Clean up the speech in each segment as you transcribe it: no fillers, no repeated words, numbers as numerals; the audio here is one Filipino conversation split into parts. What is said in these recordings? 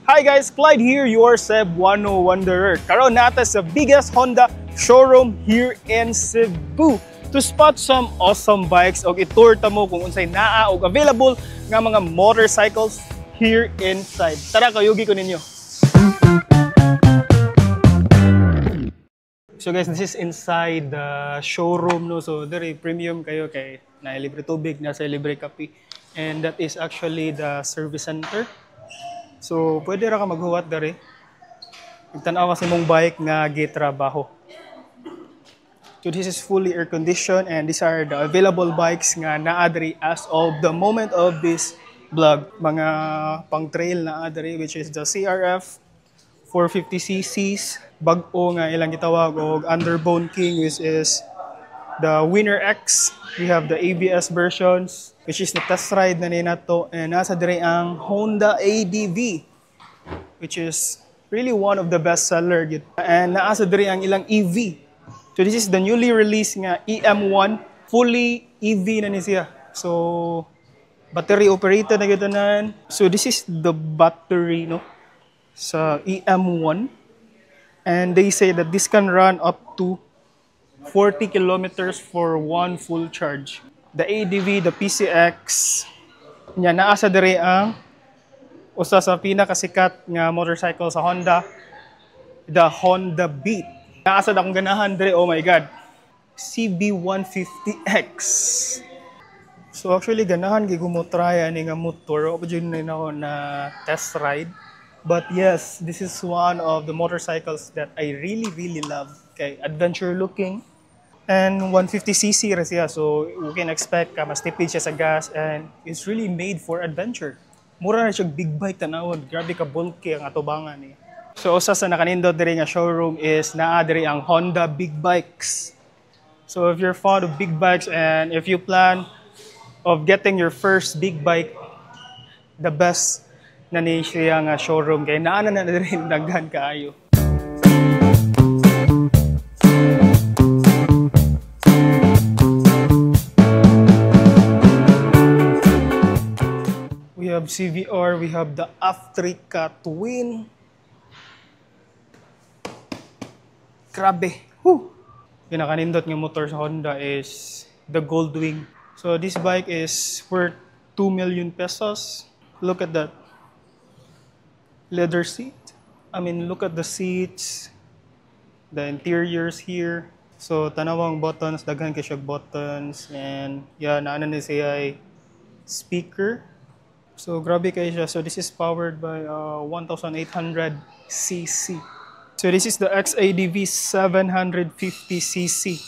Hi guys, Clyde here, your Cebu 101 Wanderer. Karon nata sa biggest Honda showroom here in Cebu to spot some awesome bikes o itour ta mo kung unsay naa o available nga mga motorcycles here inside. Tara, kayugi ko ninyo. So guys, this is inside the showroom, no. So very premium kayo kay na libre tubig, nasa libre kape. And that is actually the service center. So, pwede ra ka maghuwat dari. Igtanaw kasi mong bike nga gitrabaho. So, this is fully air-conditioned and these are the available bikes nga naa diri as of the moment of this vlog. Mga pang-trail naa diri which is the CRF 450cc's, bag-o nga ilang gitawag og Underbone King which is the Winner X. We have the ABS versions which is the test ride na ninato, and nasa dire ang Honda ADV which is really one of the best seller and nasa dire ang ilang EV. So this is the newly released nga EM1, fully EV na ni siya. So battery operated na gitanan. So this is the battery, no, sa EM1, and they say that this can run up to 40 kilometers for one full charge. The ADV, the PCX, nya naa sa dire ang usa sa pinakasikat nga motorcycle sa Honda, the Honda Beat. Naa sa akong ganahan dire, oh my god, CB150X. So actually ganahan gyud mo try ani nga motor, o jud na ako na test ride. But yes, this is one of the motorcycles that I really love. Okay, adventure looking. And 150cc ra siya, so you can expect mas tipid siya sa gas, and it's really made for adventure. Mura na siya big bike tanawon, grabe ka bulky ang atubangan niya. So usa sa nakanindot diri nga showroom is naa diri ang Honda Big Bikes. So if you're fond of big bikes and if you plan of getting your first big bike, the best na ni siya nga showroom kay naa na diri daghan kaayo. We have CVR, we have the Africa Twin. Grabe. Woo! Pinakanindot nga motor sa Honda is the Goldwing. So this bike is worth 2 million pesos. Look at that. Leather seat. I mean, look at the seats. The interiors here. So tanawang buttons, daghan kay siya buttons, and yeah, naana ni siya speaker. So grabe kayo siya. So this is powered by 1800cc. So this is the XADV 750cc.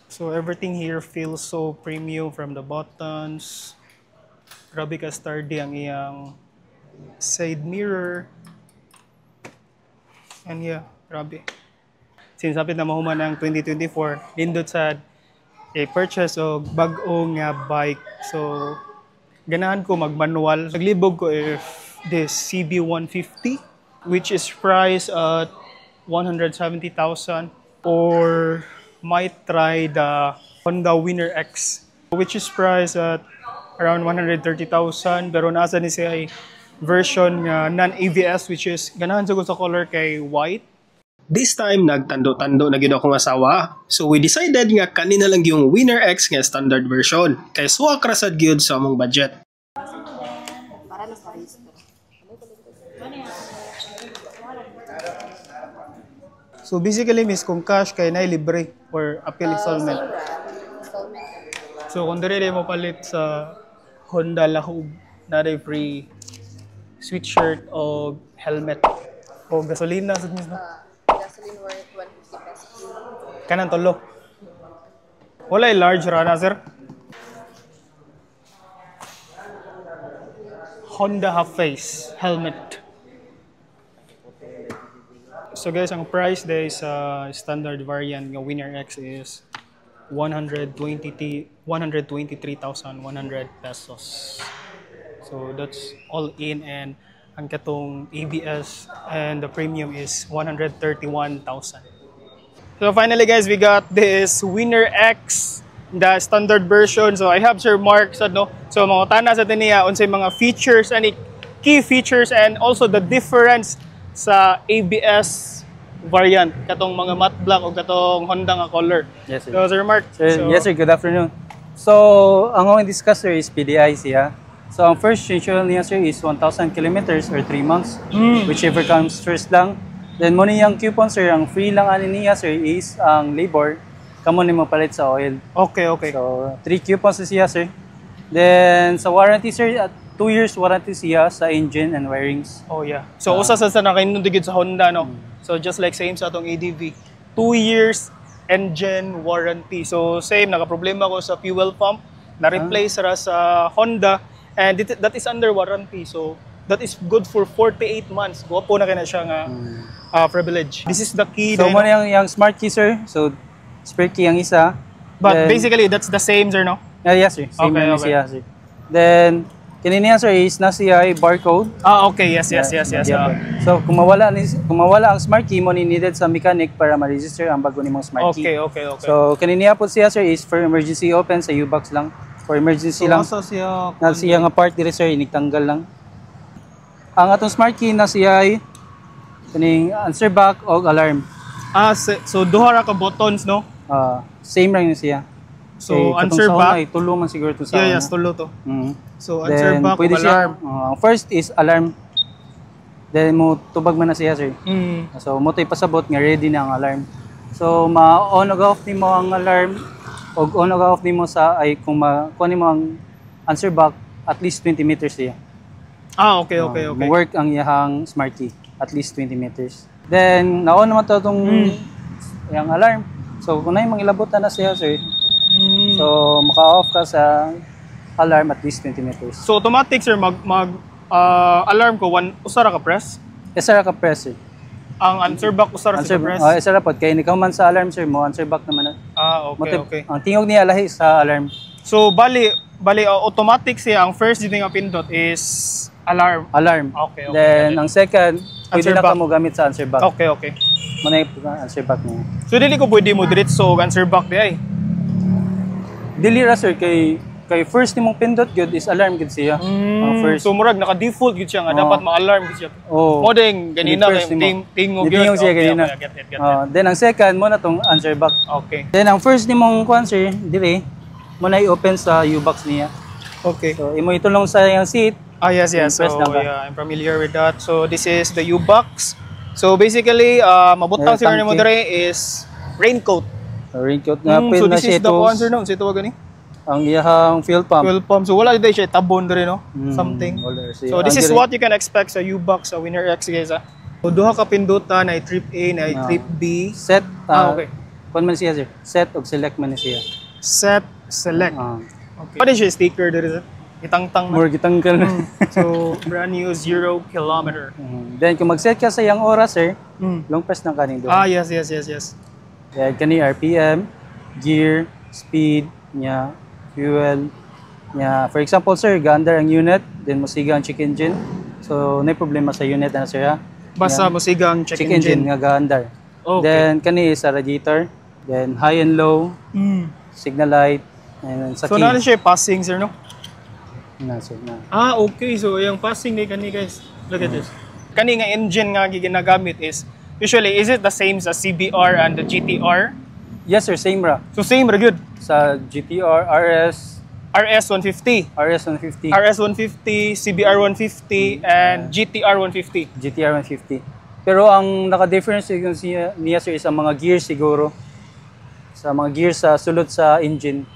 So everything here feels so premium, from the buttons. Grabe ka sturdy ang iyang side mirror. And yeah, grabe. Since sapit na mahuman ng 2024, nindot sa purchase o bag-o nga bike. So ganahan ko mag-manual. Naglibog ko if this CB150, which is priced at 170,000, or might try the Honda Winner X, which is priced at around 130,000, pero nasa ni siya ay version nga non-ABS, which is ganahan sa sa color kay white. This time, nagtando-tando na gid akong asawa. So we decided nga kanina lang yung Winner X nga standard version. Kay suwak rasad gyud sa among budget. So basically, miss, kung cash kay na libre or appeal installment. So kung dire mo palit sa Honda Lahub, na free sweatshirt o helmet o gasolina sa mismo. Gasoline worth 150 pesos. Kanan tolo. Wala large rana, sir. Honda half-face helmet. So guys, ang price day sa standard variant ng Winner X is 123,100 pesos. So that's all in, and ang katong ABS and the premium is 131,000. So finally guys, we got this Winner X, the standard version. So I have Sir Mark sa no. So mga tana sa tiniya unsay mga features ani key features and also the difference sa ABS variant katong mga matte black o katong Honda nga color. Yes, sir. So Sir Mark. Yes, sir. Good afternoon. So, ang akong discuss, sir, is PDI siya. So, ang first insurance niya, sir, is 1,000 kilometers or 3 months. Whichever comes first lang. Then, muna yung coupon, sir, ang free lang ani niya, sir, is ang labor. Kamo ni mapalit sa oil. Okay, okay. So, 3 coupons na siya, sir. Then, sa warranty, sir, at 2 years warranty siya sa engine and wirings. Oh yeah. So usa sa nakainundigid sa Honda no. So just like same sa atong ADV, 2 years engine warranty. So same naka-problema ko sa fuel pump, na-replace ra sa Honda and that is under warranty. So that is good for 48 months. Guwapo na kaya siya nga privilege. This is the key. So, then, muna yung smart key, sir. So, spare key ang isa. but Then, basically that's the same sir no. yes, sir. Same Okay, lang okay. siya, sir. Then, kanina, sir, is nasa barcode. Okay, yes. So, kung mawala ang smart key mo, needed sa mechanic para ma-register ang bago nimong smart key. Okay. So, kanina po siya, sir, is for emergency open sa U-box lang. For emergency lang. asa siya Na siya nga part dire, sir, inigtanggal lang. Ang atong smart key na siya ay kaning answer back o alarm. so duha ra ka buttons no. Same lang yun siya. So Katong answer sa una back. ay tulo man siguro to sa Yes, tulo to. So answer Then, back pwede o alarm. siya, first is alarm. Then mo tubag man na siya, sir. Mm. So mo tay pasabot nga ready na ang alarm. So ma-on ug off nimo ang alarm o on ug off nimo sa ay kung kuha nimo ang answer back at least 20 meters siya. Okay. Work ang iyang smart key at least 20 meters. Then na-on naman to tong yung alarm. So kung na yung mangilabutan na siya, sir. So maka-off ka sa alarm at least 20 meters. So automatic sir mag alarm ko usara ka press. Isa ra ka press, sir. Ang answer back usara sa press. Isa ra pod kay nikaw man sa alarm, sir, mo answer back naman na. Okay. Ang tingog niya lahi sa alarm. So bali automatic siya. Ang first dito nga pindot is alarm. Alarm. Okay. Then ang second, pwede Answer na back. ka mo gamit sa answer back. Okay. Mo na yung answer back niya. So dili ko pwede mo diretso og answer back di ay. Dili ra, sir, kay first nimong pindot good is alarm gud siya. Ang first. So murag naka-default gid siya nga dapat ma-alarm gid siya. Oh. Mo ding ganina First kay nimo. tingog Tingog siya ganina. Get it. Then ang second mo na tong answer back. Okay. Then ang first nimong kuan, sir, dire mo na i-open sa U-box niya. Okay. So imo itulong sa yung seat. Yes. Press So lang ba? yeah, I'm familiar with that. So this is the U-box. So basically, mabutang Yeah, sir nimo tangke. dire is raincoat. Raincoat nga So pin na this siya is the tools. answer no. So ito wa gani. Ang iyang fuel pump. Fuel pump. So wala dito siya tabon dire no. Something. Wala siya. So this Ang is dire- what you can expect sa U-box sa Winner X guys. So duha ka pindutan ay trip A na ay trip B. set. Okay. Kung man siya, sir. Set o select man siya. Set, select. Ah. Okay. What is your sticker there is it? Itang-tang na. More gitanggal. So brand new 0 kilometer. Then kung mag-set ka sa iyang oras, sir, long press ng kaning doon. Yes. Then kani RPM, gear, speed, nya fuel, nya for example, sir, gaandar ang unit, then musiga ang check engine. So nay problema sa unit na, sir, ha? Basta mo sigang check engine. nga gaandar. Okay. Then kani sa radiator, then high and low, signal light, and then sa So key. na siya passing sir no? Na, sir, na. Okay. So yung passing ni kani guys. Look at this. Kani nga engine nga ginagamit is usually is it the same sa CBR and the GTR? Yes, sir, same ra. So same ra good. Sa GTR, RS, RS150. RS150, RS150, CBR150, and GTR150. GTR150. Pero ang naka-difference yung niya, sir, is ang mga gears siguro. Sa mga gears sa sulod sa engine.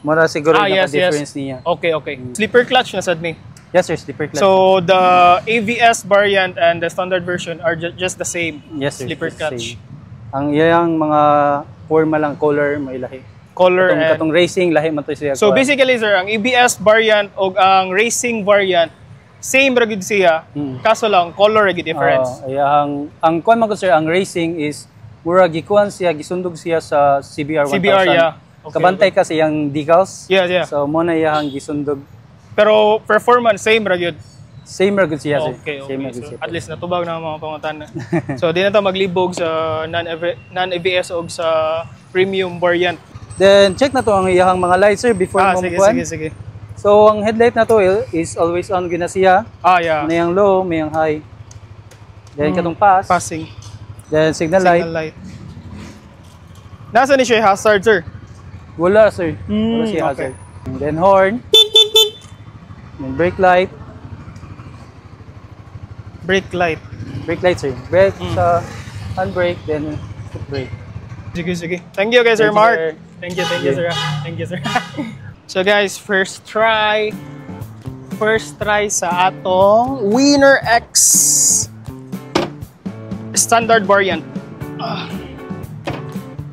Mura siguro yung naka-difference niya. Okay. Slipper clutch na sad ni. Yes, sir, slipper clutch. So the AVS variant and the standard version are just the same. yes, sir, Slipper it's the clutch. same. Ang iyang mga forma lang, color, may lahi. Color and Katong racing, lahi man to siya. so basically sir, ang ABS variant o ang racing variant same ra gid siya. Kaso lang color ra gid difference. ang kuan man ko, sir, ang racing is mura gikuan siya, gisundog siya sa CBR 1000. CBR, yeah. Okay, Kabantay ka sa iyang decals. Yeah. So mo na iyang gisundog. Pero performance same ra gid. Same ra gud siya, sir. Okay. Same ra gud So, siya. at least natubag na ang mga pangutan na. So di na ta maglibog sa non-ABS o sa premium variant. Then check na to ang iyang mga lights, sir, before mo Sige. kuan. Sige. So ang headlight na to is always on gina siya. Ah, yeah. May ang low, may ang high. Then katong pass. Passing. Then signal light. Signal light. Nasa ni siya hazard, sir? Wala sir. Wala siya okay. hazard. And then horn. Then brake light. Brake light. Brake light sir. Brake sa handbrake, then foot brake. Sige, sige. Thank you, guys, Sir Thank you, Mark. sir. Thank you, sir. Thank you, sir. So, guys, first try. First try sa atong Winner X standard variant.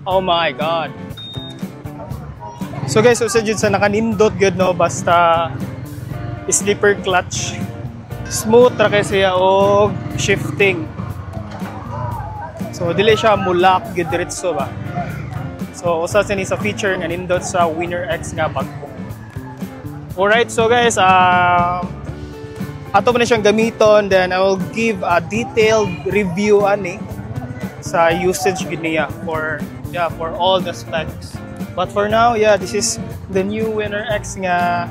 Oh my God. So, guys, usad yun sa nakanindot good, no? Basta slipper clutch. Smooth ra kay siya o shifting. So, dili siya mulak gyud diretso ba. So, usa sini sa feature nga nindot sa Winner X nga bagko. Alright, so guys, ato mo na siyang gamiton, then I will give a detailed review ani sa usage gid niya for all the specs. But for now, this is the new Winner X nga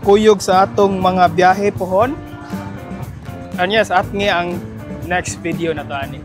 kuyog sa atong mga biyahe pohon. And yes, at nga ang next video na to ani.